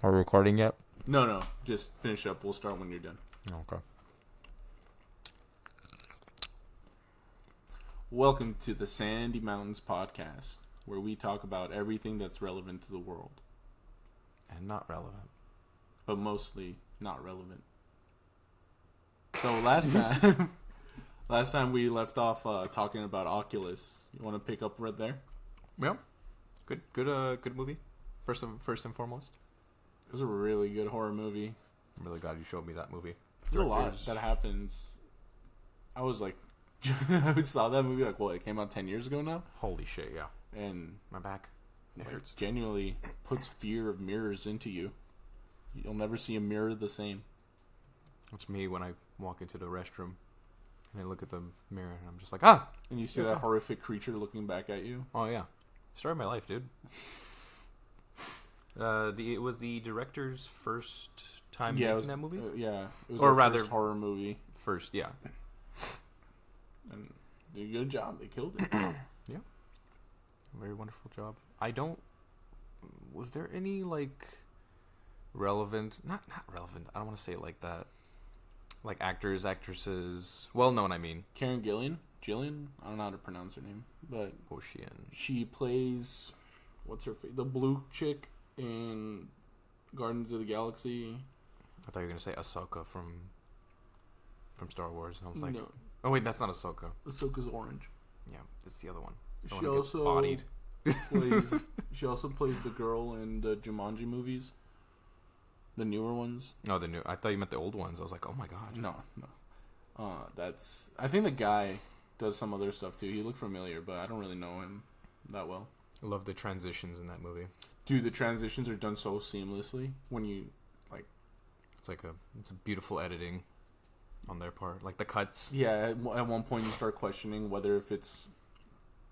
Are we recording yet? No. Just finish up. We'll start when you're done. Okay. Welcome to the Sandy Mountains Podcast, where we talk about everything that's relevant to the world. And not relevant. But mostly not relevant. So last time we left off talking about Oculus. You want to pick up right there? Yep. Good movie. First and foremost. It was a really good horror movie. I'm really glad you showed me that movie. There's a lot that happens. I was like, I saw that movie like, it came out 10 years ago now? Holy shit, yeah. And my back. It hurts. Genuinely puts fear of mirrors into you. You'll never see a mirror the same. It's me when I walk into the restroom and I look at the mirror and I'm just like, ah! And you see that horrific creature looking back at you. Oh, yeah. Story of my life, dude. It was the director's first time making that movie? It was or their rather, first horror movie. First, yeah. And they did a good job. They killed it. Yeah. Very wonderful job. Was there any, relevant... Not relevant. I don't want to say it like that. Like actors, actresses... Well-known, I mean. Karen Gillian? Jillian? I don't know how to pronounce her name. But she plays... What's her face? The blue chick in Guardians of the Galaxy. I thought you were going to say Ahsoka from Star Wars. I was like... No. Oh, wait, that's not Ahsoka. Ahsoka's orange. Yeah, it's the other one. She also bodied. She also plays the girl in the Jumanji movies. The newer ones. No, the new. I thought you meant the old ones. I was like, oh my god. No. I think the guy does some other stuff too. He looked familiar, but I don't really know him that well. I love the transitions in that movie. Dude, the transitions are done so seamlessly when you It's a beautiful editing on their part, like the cuts. Yeah, at one point you start questioning whether if it's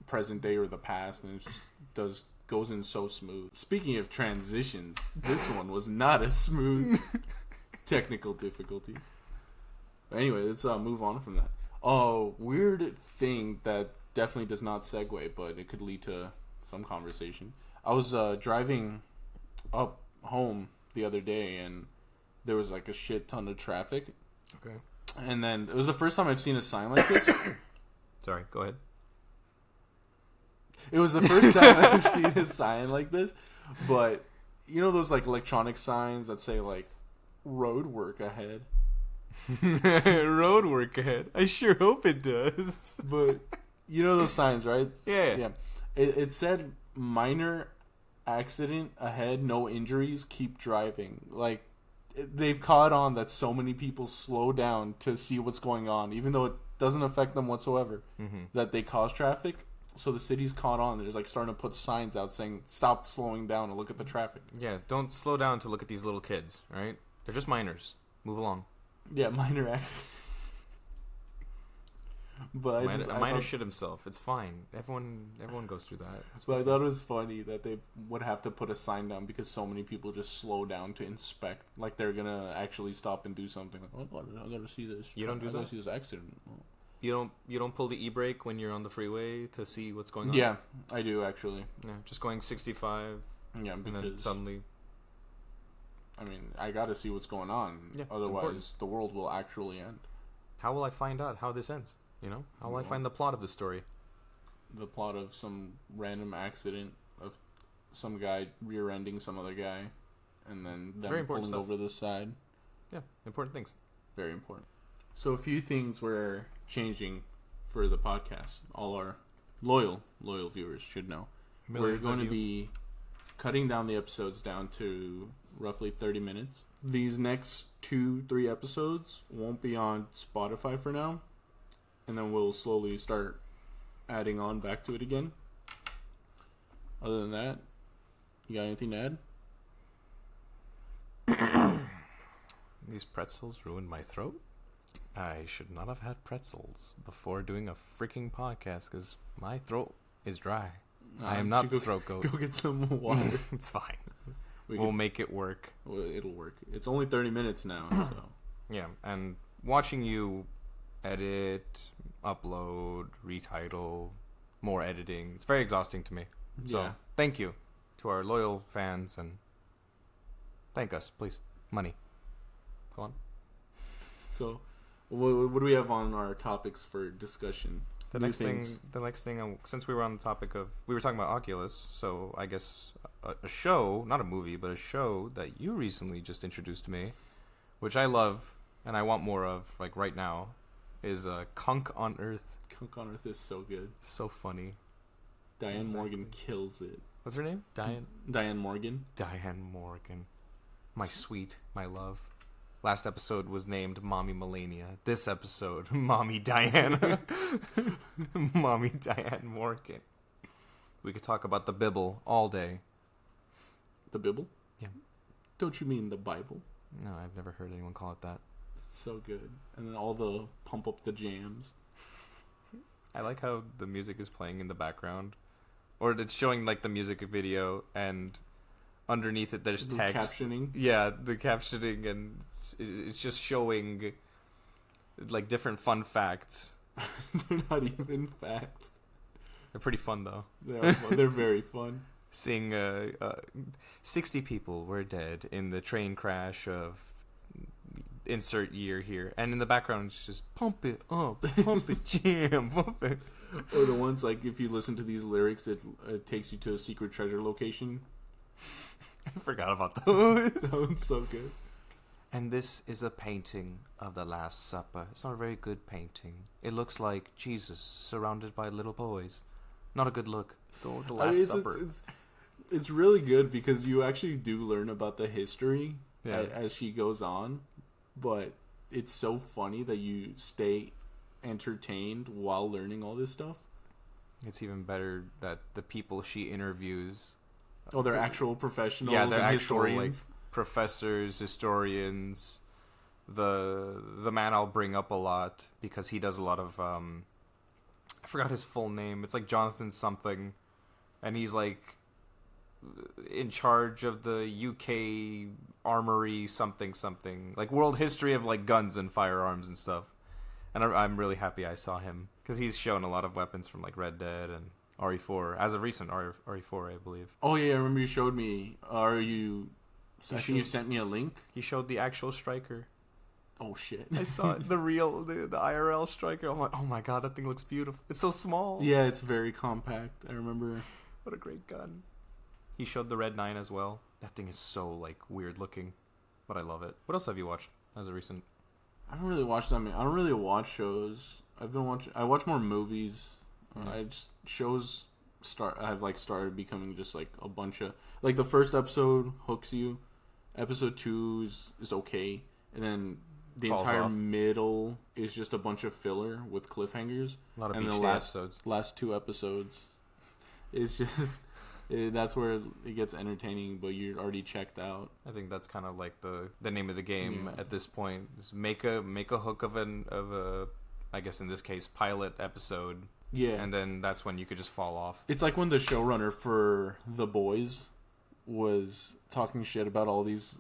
present day or the past, and it just goes in so smooth. Speaking of transitions, this one was not as smooth. Technical difficulties. But anyway, let's move on from that. Oh, weird thing that definitely does not segue, but it could lead to some conversation. I was driving up home the other day, and there was a shit ton of traffic. Okay. And then it was the first time I've seen a sign like this. Sorry, go ahead. It was the first time I've seen a sign like this. But you know those electronic signs that say road work ahead? Road work ahead. I sure hope it does. But you know those signs, right? Yeah. It said minor accident ahead, no injuries, keep driving. They've caught on that so many people slow down to see what's going on, even though it doesn't affect them whatsoever, that they cause traffic. So the city's caught on. They're starting to put signs out saying, stop slowing down and look at the traffic. Yeah, don't slow down to look at these little kids, right? They're just minors. Move along. Yeah, minor accident. But a minor shit himself. It's fine. Everyone goes through that. But I thought it was funny that they would have to put a sign down because so many people just slow down to inspect. Like they're gonna actually stop and do something. I gotta see this. You don't do that? I gotta see this accident. You don't pull the e-brake when you're on the freeway to see what's going on? Yeah, I do actually. Yeah, just going 65. Yeah, because and then suddenly. I mean, I gotta see what's going on. Yeah, otherwise, the world will actually end. How will I find out how this ends? How will I find the plot of the story? The plot of some random accident of some guy rear-ending some other guy, and then them pulling over the side. Yeah, important things. Very important. So a few things we're changing for the podcast. All our loyal viewers should know. We're going to be cutting down the episodes down to roughly 30 minutes. These next 2-3 episodes won't be on Spotify for now. And then we'll slowly start adding on back to it again. Other than that, you got anything to add? These pretzels ruined my throat. I should not have had pretzels before doing a freaking podcast because my throat is dry. I am not the throat goat. Go get some water. It's fine. We'll make it work. Well, it'll work. It's only 30 minutes now. So yeah, and watching you edit, upload, retitle, more editing. It's very exhausting to me. So, thank you to our loyal fans and Thank us, please. Money. Go on. So, what do we have on our topics for discussion? The next thing, since we were on the topic of, we were talking about Oculus, so I guess a show, not a movie, but a show that you recently just introduced to me, which I love and I want more of, like right now, is Kunk on Earth. Kunk on Earth is so good. So funny. Diane Morgan kills it. What's her name? Diane Morgan. Diane Morgan. My sweet, my love. Last episode was named Mommy Melania. This episode, Mommy Diana. Mommy Diane Morgan. We could talk about the Bible all day. The Bible? Yeah. Don't you mean the Bible? No, I've never heard anyone call it that. It's so good. And then all the pump up the jams. I like how the music is playing in the background. Or it's showing like the music video and underneath it there's the text. Captioning. Yeah, the captioning, and it's just showing like different fun facts. They're not even facts. They're pretty fun though. They are fun. They're very fun. Seeing 60 people were dead in the train crash of insert year here, and in the background it's just pump it up, pump it, jam, pump it. Or the ones like if you listen to these lyrics, it takes you to a secret treasure location. I forgot about those. That one's so good. And this is a painting of the Last Supper. It's not a very good painting. It looks like Jesus surrounded by little boys. Not a good look. So the Last Supper. It's really good because you actually do learn about the history as she goes on, but it's so funny that you stay entertained while learning all this stuff. It's even better that the people she interviews... Oh, they're actual professionals. Yeah, they're actual historians. Like professors, historians. The man I'll bring up a lot because he does a lot of I forgot his full name. It's like Jonathan something, and he's like in charge of the UK armory something, like world history of like guns and firearms and stuff. And I'm really happy I saw him because he's shown a lot of weapons from like Red Dead and RE4 as of recent RE4, I believe. Oh yeah, I remember you showed me. I think you sent me a link. He showed the actual striker. Oh shit! I saw it, the IRL striker. I'm like, oh my god, that thing looks beautiful. It's so small. Yeah, it's very compact. I remember. What a great gun. He showed the Red 9 as well. That thing is so like weird looking, but I love it. What else have you watched as a recent? I haven't really watched that many. I don't really watch shows. I watch more movies. I just shows I've like started becoming just like a bunch of like the first episode hooks you, episode 2 is okay, and then the Falls entire off. Middle is just a bunch of filler with cliffhangers. A lot of and beach the day episodes. Last 2 episodes, it's just that's where it gets entertaining, but you're already checked out. I think that's kind of like the name of the game at this point. Is make a hook of a I guess in this case pilot episode. Yeah. And then that's when you could just fall off. It's like when the showrunner for The Boys was talking shit about all these.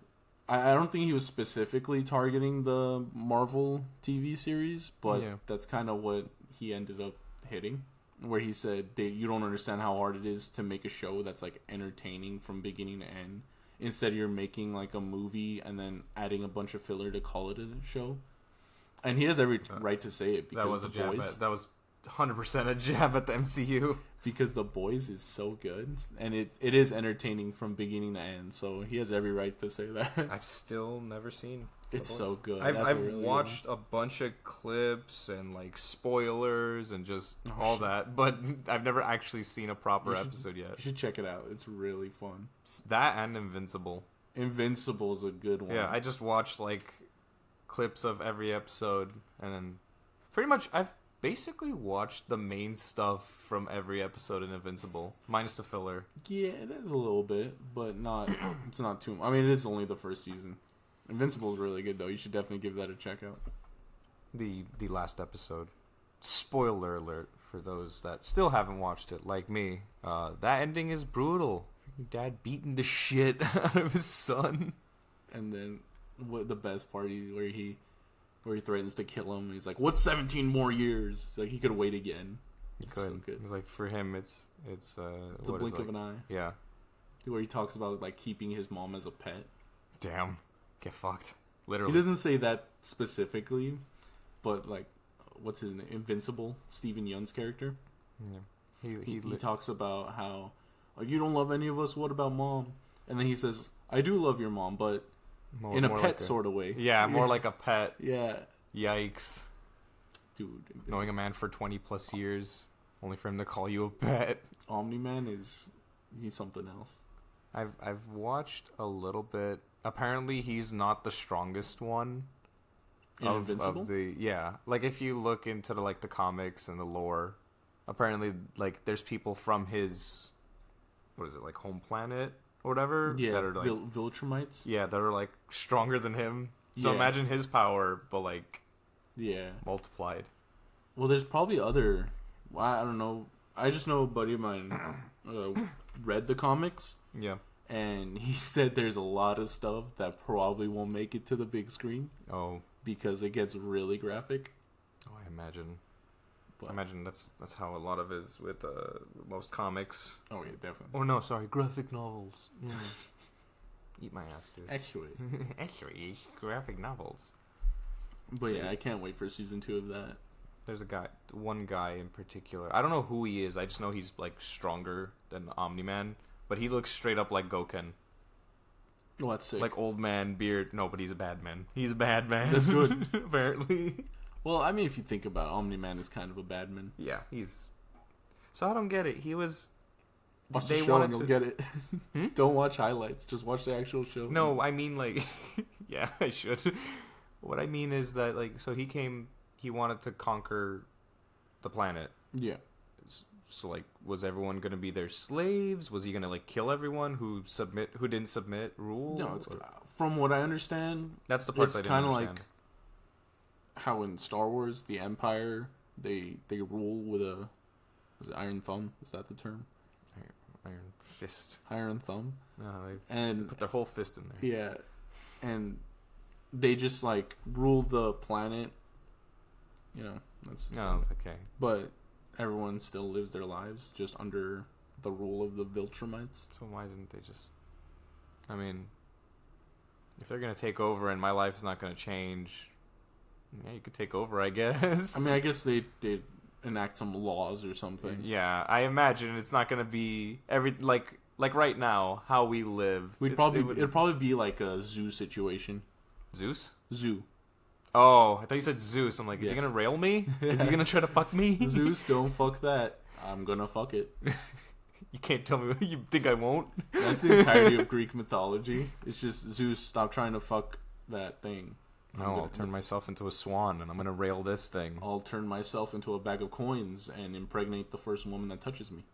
I don't think he was specifically targeting the Marvel TV series, but that's kind of what he ended up hitting. Where he said, you don't understand how hard it is to make a show that's like entertaining from beginning to end. Instead, you're making like a movie and then adding a bunch of filler to call it a show. And he has every right to say it because that was a jab. That was 100% a jab at the MCU because The Boys is so good and it is entertaining from beginning to end. So he has every right to say that. I've still never seen. It's so good. I've really watched a bunch of clips and like spoilers and just all that, but I've never actually seen a proper episode yet. You should check it out. It's really fun. That and Invincible. Invincible's a good one. Yeah, I just watched like clips of every episode and then pretty much I've basically watched the main stuff from every episode in Invincible, minus the filler. Yeah, it is a little bit, but not. It's not too. I mean, it is only the first season. Invincible is really good though. You should definitely give that a check out. The last episode. Spoiler alert for those that still haven't watched it, like me. That ending is brutal. Dad beating the shit out of his son, and then what the best part is where he threatens to kill him. He's like, "What's 17 more years?" He's like he could wait again. He could. So good. It's like for him, it's a blink of an eye. Yeah. Where he talks about like keeping his mom as a pet. Damn. Get fucked. He Literally. doesn't say that specifically, but like, what's his name? Invincible, Steven Yeun's character. Yeah. He talks about how, like, you don't love any of us. What about mom? And then he says, I do love your mom, but in a pet like sort of way. Yeah, more like a pet. Yeah. Yikes. Dude. Knowing a man for 20 plus years, only for him to call you a pet. Omni-Man he's something else. I've watched a little bit. Apparently, he's not the strongest one. Invincible? Like if you look into the comics and the lore, apparently like there's people from his, what is it, like home planet or whatever, yeah, that are like Viltrumites. Yeah, that are like stronger than him. So Yeah. imagine his power, but like multiplied. Well, there's probably other. I don't know. I just know a buddy of mine read the comics. Yeah. And he said there's a lot of stuff that probably won't make it to the big screen. Oh. Because it gets really graphic. Oh, I imagine. But, I imagine that's how a lot of it is with most comics. Oh yeah, definitely. Oh no, sorry, graphic novels. Eat my ass, dude. Actually, it's graphic novels. But yeah, I can't wait for season 2 of that. There's one guy in particular. I don't know who he is. I just know he's like stronger than Omni-Man, but he looks straight up like Goken. Oh, that's sick. Like old man, beard. No, but he's a bad man. He's a bad man. That's good. Apparently. Well, I mean, if you think about it, Omni-Man is kind of a bad man. Yeah, he's... So I don't get it. He was... Watch the show and you'll get it. Don't watch highlights. Just watch the actual show. No, I mean, like... yeah, I should. What I mean is that, like, so he wanted to conquer the planet. Yeah. So, like, was everyone going to be their slaves? Was he going to, like, kill everyone who didn't submit, rule? No, from what I understand... That's the parts I didn't understand. It's kind of like how in Star Wars, the Empire, they rule with a... Was it Iron Thumb? Is that the term? Iron Fist. Iron Thumb. No, they put their whole fist in there. Yeah. And they just, like, rule the planet. You know, that's... No, it's okay. But everyone still lives their lives just under the rule of the Viltrumites. So why didn't they just... I mean, if they're going to take over and my life is not going to change, yeah, you could take over, I guess. I mean, I guess they enact some laws or something. Yeah, I imagine it's not going to be like right now, how we live. It'd probably be like a zoo situation. Zeus? Zoo. Oh, I thought you said Zeus. I'm like, is Yes. he gonna rail me? Is he gonna try to fuck me? Zeus, don't fuck that. I'm gonna fuck it. You can't tell me. You think I won't? That's the entirety of Greek mythology. It's just Zeus, stop trying to fuck that thing. No, I'll turn myself into a swan and I'm gonna rail this thing. I'll turn myself into a bag of coins and impregnate the first woman that touches me.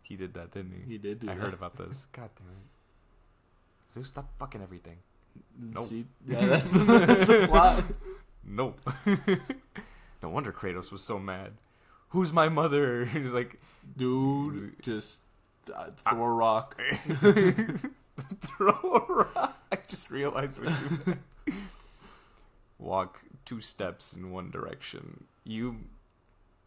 He did that, didn't he? He did do I that. heard about this. God damn it. Zeus, stop fucking everything. Nope. See? Yeah, that's the plot. Nope. No wonder Kratos was so mad. Who's my mother? He's like, Dude, just throw a rock. throw a rock. I just realized what you meant. Walk 2 steps in one direction. You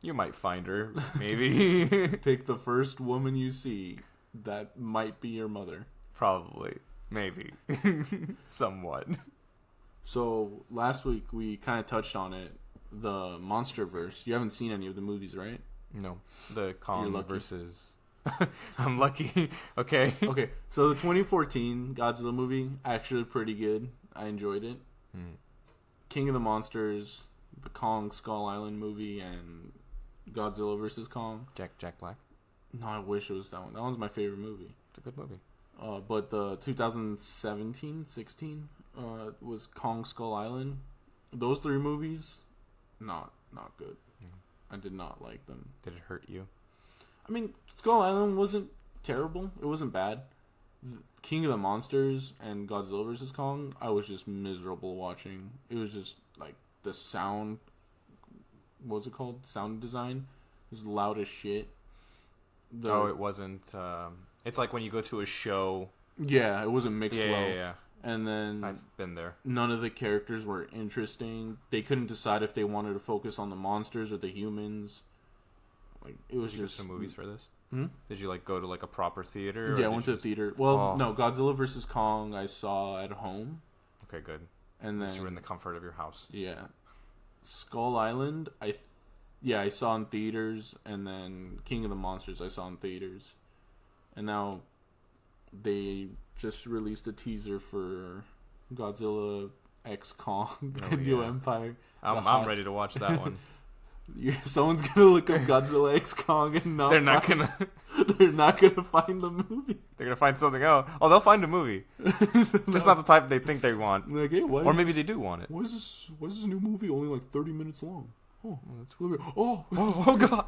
might find her, maybe. Pick the first woman you see that might be your mother. Probably. Maybe. Somewhat. So, last week we kind of touched on it. The Monsterverse. You haven't seen any of the movies, right? No. The Kong lucky. versus... I'm lucky. Okay. Okay, so the 2014 Godzilla movie, actually pretty good. I enjoyed it. King of the Monsters, the Kong Skull Island movie, and Godzilla versus Kong. Jack Black. No, I wish it was that one. That one's my favorite movie. It's a good movie. But the 2016 was Kong Skull Island. Those 3 movies, not good. I did not like them. Did it hurt you? I mean, Skull Island wasn't terrible. It wasn't bad. King of the Monsters and Godzilla vs. Kong, I was just miserable watching. It was just, like, the sound... What was it called? Sound design? It was loud as shit. It wasn't... it's like when you go to a show... Yeah, it wasn't mixed well. Yeah. And then... I've been there. None of the characters were interesting. They couldn't decide if they wanted to focus on the monsters or the humans. Like, it was Did you just... go to some movies for this? Did you like go to like a proper theater? Yeah, I went to the theater. Well, no, Godzilla vs Kong I saw at home. Okay, good. And then you were in the comfort of your house. Yeah, Skull Island I saw in theaters, and then King of the Monsters I saw in theaters, and now they just released a teaser for Godzilla X Kong: The New Empire. I'm ready to watch that one. Someone's gonna look up Godzilla X Kong and not. They're not gonna find the movie. They're gonna find something else. Oh, they'll find a movie. Just not the type they think they want. Like, hey, or maybe they do want it. Why is this new movie only like 30 minutes long? Oh, that's really weird. Oh God!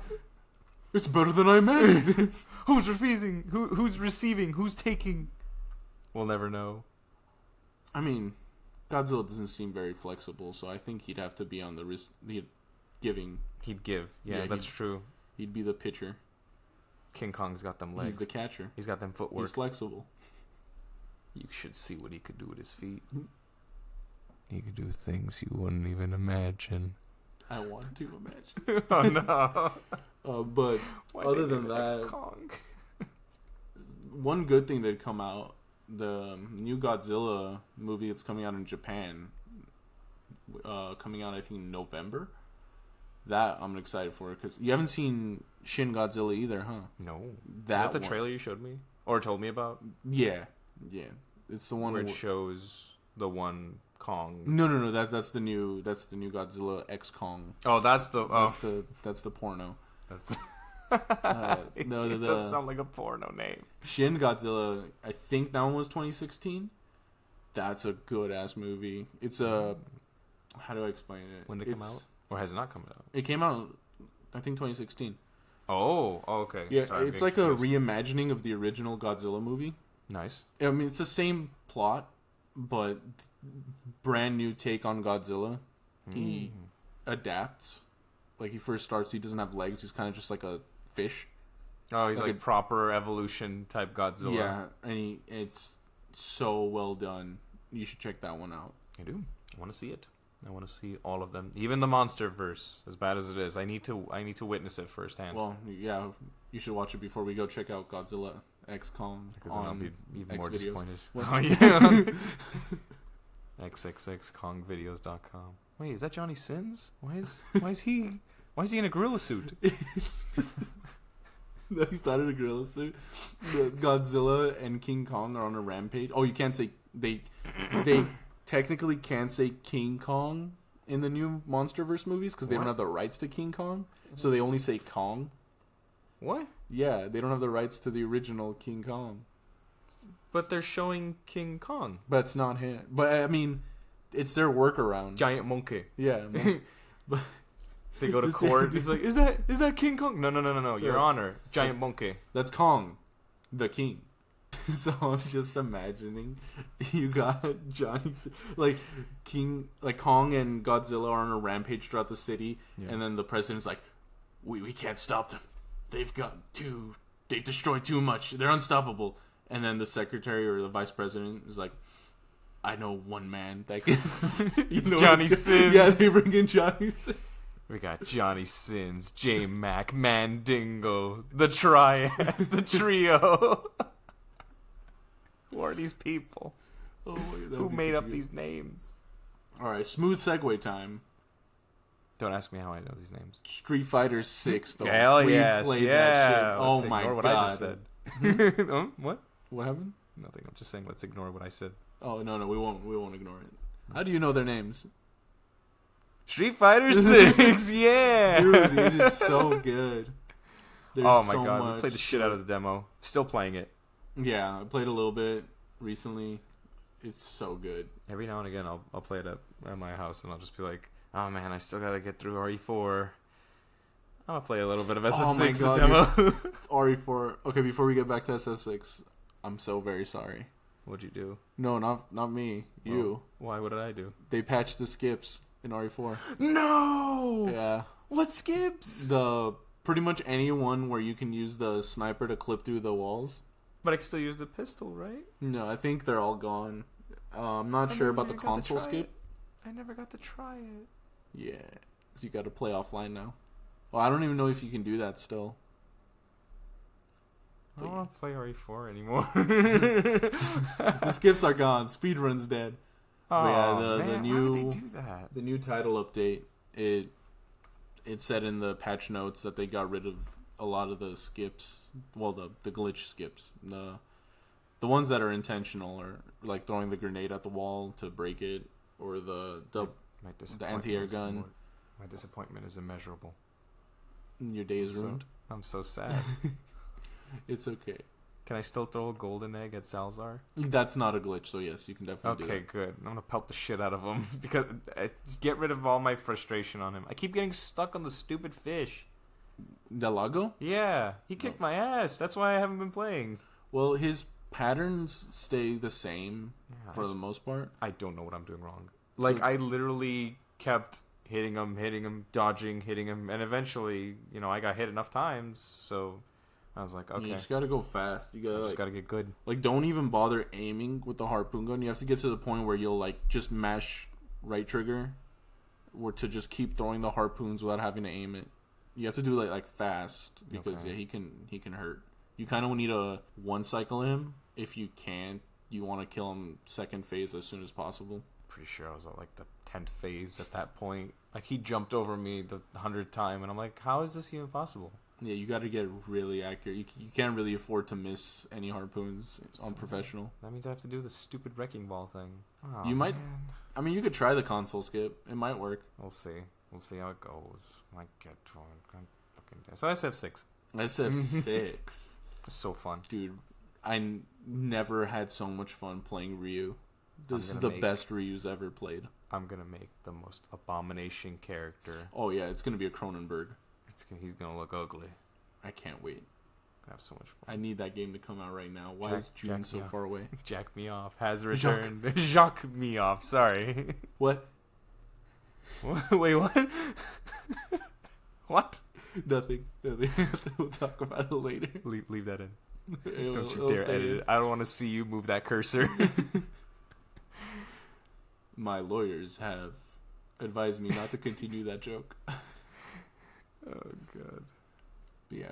It's better than I imagined. Who's refusing? Who's receiving? Who's taking? We'll never know. I mean, Godzilla doesn't seem very flexible, so I think he'd have to be on the risk. Giving. He'd give. Yeah, that's true. He'd be the pitcher. King Kong's got them legs. He's the catcher. He's got them footwork. He's flexible. You should see what he could do with his feet. He could do things you wouldn't even imagine. I want to imagine. Oh no. But other than that, Kong. one good thing that come out, the new Godzilla movie that's coming out in Japan, coming out I think in November. That I'm excited for, because you haven't seen Shin Godzilla either, huh? No. Is that the trailer you showed me or told me about? Yeah. It's the one where it shows the one Kong. No. That's the new Godzilla X Kong. Oh, that's the porno. That's it does sound like a porno name. Shin Godzilla. I think that one was 2016. That's a good ass movie. It's a how do I explain it? When did it come out? Or has it not come out? It came out, I think, 2016. Oh, okay. Yeah, sorry, it's like a reimagining of the original Godzilla movie. Nice. I mean, it's the same plot, but brand new take on Godzilla. He adapts. Like, he first starts, he doesn't have legs. He's kind of just like a fish. Oh, he's like a proper evolution type Godzilla. Yeah, and it's so well done. You should check that one out. I do. I want to see it. I want to see all of them, even the MonsterVerse. As bad as it is, I need to witness it firsthand. Well, yeah, you should watch it before we go check out Godzilla X Kong. Because then I'll be even X more videos. Disappointed. Oh yeah. XXXKongVideos.com. Wait, is that Johnny Sins? Why is he in a gorilla suit? No, he's not in a gorilla suit. Godzilla and King Kong are on a rampage. Oh, you can't say they technically can't say King Kong in the new MonsterVerse movies because they don't have the rights to King Kong, so they only say Kong. What? Yeah, they don't have the rights to the original King Kong. But they're showing King Kong. But it's not him. But I mean, it's their workaround. Giant monkey. Yeah. But they go to court. It's like, is that King Kong? No. Your Honor, giant monkey. That's Kong, the king. So I'm just imagining you got Johnny, like Kong and Godzilla are on a rampage throughout the city, and then the president's like, we can't stop them. They've destroyed too much. They're unstoppable. And then the secretary or the vice president is like, I know one man that can. It's Johnny Sins. Yeah, they bring in Johnny Sins. We got Johnny Sins, J Mac, Mandingo, the Triad, the trio. Who are these people? Oh my God, who made up these names? All right, smooth segue time. Don't ask me how I know these names. Street Fighter 6, though. Hell yes, yeah. Oh my God. What I just said. What? What happened? Nothing. I'm just saying. Let's ignore what I said. Oh no, we won't ignore it. How do you know their names? Street Fighter 6, yeah. Dude, it is so good. Oh my God, we played the shit out of the demo. Still playing it. Yeah, I played a little bit recently. It's so good. Every now and again, I'll play it at my house, and I'll just be like, "Oh man, I still gotta get through RE4. I'm gonna play a little bit of SF6 the demo." RE4. Okay, before we get back to SF6, I'm so very sorry. What'd you do? No, not me. You. Why? What did I do? They patched the skips in RE4. No. Yeah. What skips? Pretty much anyone where you can use the sniper to clip through the walls. But I can still use the pistol, right? No, I think they're all gone. I'm not sure about the console skip. I never got to try it. Yeah, so you got to play offline now. Well, I don't even know if you can do that still. I don't want to play RE4 anymore. The skips are gone. Speedrun's dead. Oh, But yeah, the man, new, why would they do that? the new title update, it said in the patch notes that they got rid of a lot of the skips. Well, the glitch skips. The ones that are intentional, or like throwing the grenade at the wall to break it, or the anti-air gun. My disappointment is immeasurable. Your day is ruined. I'm so sad. It's okay. Can I still throw a golden egg at Salazar? That's not a glitch, so yes, you can definitely do Okay, that. good. I'm gonna pelt the shit out of him because just get rid of all my frustration on him. I keep getting stuck on the stupid fish. Del Lago? Yeah, he kicked my ass. That's why I haven't been playing. Well, his patterns stay the same for the most part. I don't know what I'm doing wrong. Like, I literally kept hitting him, dodging, hitting him, and eventually, I got hit enough times, so I was like, okay. You just gotta go fast. You gotta gotta get good. Like, don't even bother aiming with the harpoon gun. You have to get to the point where you'll like just mash right trigger, or to just keep throwing the harpoons without having to aim it. You have to do like fast because he can hurt. You kind of need to one cycle him if you can. You want to kill him second phase as soon as possible. Pretty sure I was at like the 10th phase at that point. Like, he jumped over me the 100th time, and I'm like, how is this even possible? Yeah, you got to get really accurate. You can't really afford to miss any harpoons on professional. That means I have to do the stupid wrecking ball thing. Oh, You might. man. I mean, you could try the console skip. It might work. We'll see. We'll see how it goes. Might get torn. Fucking dead. So SF6. SF6. It's so fun. Dude, I never had so much fun playing Ryu. This is the best Ryu's ever played. I'm gonna make the most abomination character. Oh yeah, it's gonna be a Cronenberg. He's gonna look ugly. I can't wait. Gonna have so much fun. I need that game to come out right now. Why is June so far away? Jack me off has returned. Jacques me off. Sorry. What? Wait, what? What? Nothing. We'll talk about it later. Leave that in. Don't Don't you dare edit it. I don't want to see you move that cursor. My lawyers have advised me not to continue that joke. Oh god. Yeah.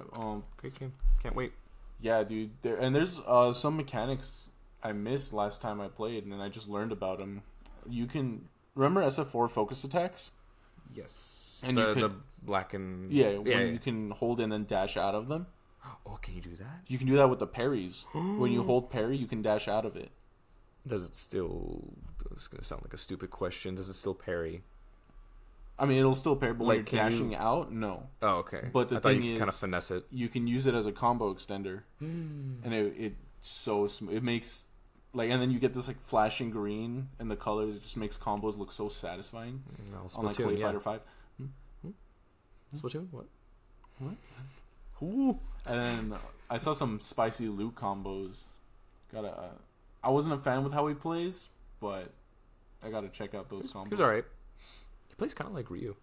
Great game. Can't wait. Yeah, dude. There's some mechanics I missed last time I played, and I just learned about them. You can remember SF4 focus attacks. Yes. And the black and you can hold and then dash out of them. Oh, can you do that? You can do that with the parries. When you hold parry, you can dash out of it. Does it still? It's gonna sound like a stupid question. Does it still parry? I mean, it'll still parry, but when Like, you're can dashing out, no. Oh, okay. But the I thought thing you could is, kind of finesse it. you can use it as a combo extender, and it's so smooth. It makes and then you get this like flashing green, and the colors. It just makes combos look so satisfying. On like Clay Fighter 5. Splatoon? What? Ooh. And then I saw some spicy loot combos. I wasn't a fan with how he plays, but I gotta check out those combos. He's alright. He plays kind of like Ryu.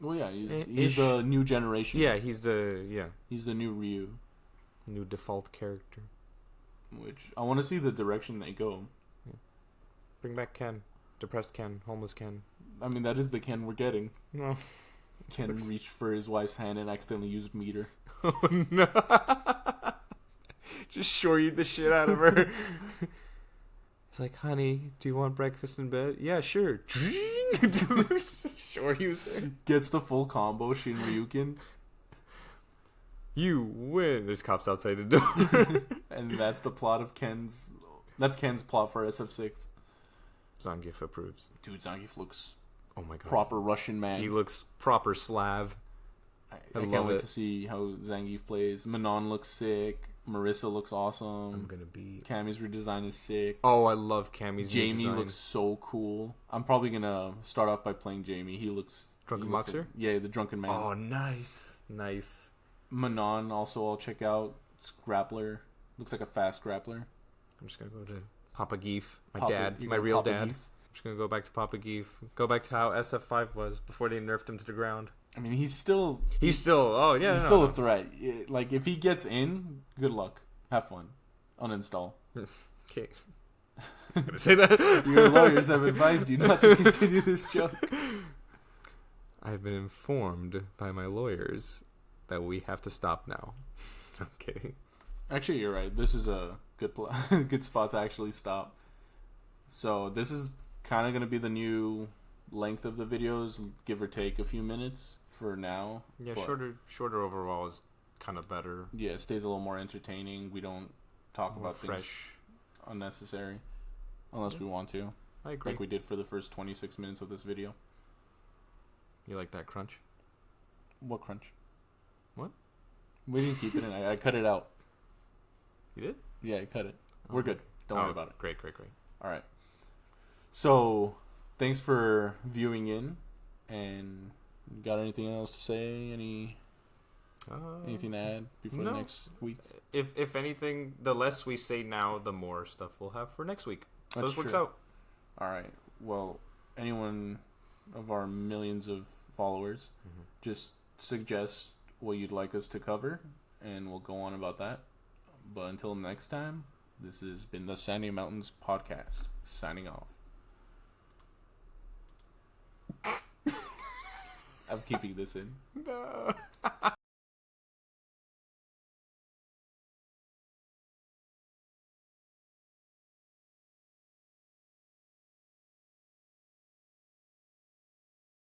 Well, yeah, he's the new generation. Yeah, he's the new Ryu. New default character. Which I want to see the direction they go. Yeah. Bring back Ken. Depressed Ken. Homeless Ken. I mean, that is the Ken we're getting. No. Ken reached for his wife's hand and accidentally used meter. Oh, no. Just shore you the shit out of her. It's like, honey, do you want breakfast in bed? Yeah, sure. Shore you. Gets the full combo, Shinryuken. You win. There's cops outside the door. And that's the plot of Ken's... That's Ken's plot for SF6. Zangief approves. Dude, Zangief looks... Oh my god. Proper Russian man. He looks proper Slav. I can't wait to see how Zangief plays. Manon looks sick. Marissa looks awesome. I'm gonna be... Cammy's redesign is sick. Oh, I love Cammy's Jamie redesign. looks so cool. I'm probably gonna start off by playing Jamie. He looks... Drunken Boxer? Like, yeah, the Drunken Man. Oh, nice. Nice. Manon also I'll check out. It's grappler. Looks like a fast grappler. I'm just gonna go to Papa Geef, my Papa, dad, my real dad. I'm just gonna go back to Papa Geef. Go back to how SF5 was before they nerfed him to the ground. I mean, he's still... He's still... Oh, yeah. He's still a threat. Like, if he gets in, good luck. Have fun. Uninstall. Okay. I'm gonna say that. Your lawyers have advised you not to continue this joke. I've been informed by my lawyers that we have to stop now. Okay. Actually, you're right. This is a good good spot to actually stop. So this is kind of going to be the new length of the videos, give or take a few minutes for now. Yeah, shorter overall is kind of better. Yeah, it stays a little more entertaining. We don't talk More about fresh. things unnecessary unless we want to. I agree. Like we did for the first 26 minutes of this video. You like that crunch? What crunch? What? We didn't keep it in. I cut it out. You did? Yeah, I cut it. We're good. Don't worry about it. Great. All right. So, thanks for viewing in. And got anything else to say? Anything to add before next week? If anything, the less we say now, the more stuff we'll have for next week. So That's this works true. out. All right. Well, anyone of our millions of followers, just suggest what you'd like us to cover, and we'll go on about that. But until next time, this has been the Sandy Mountains Podcast, signing off. I'm keeping this in. No.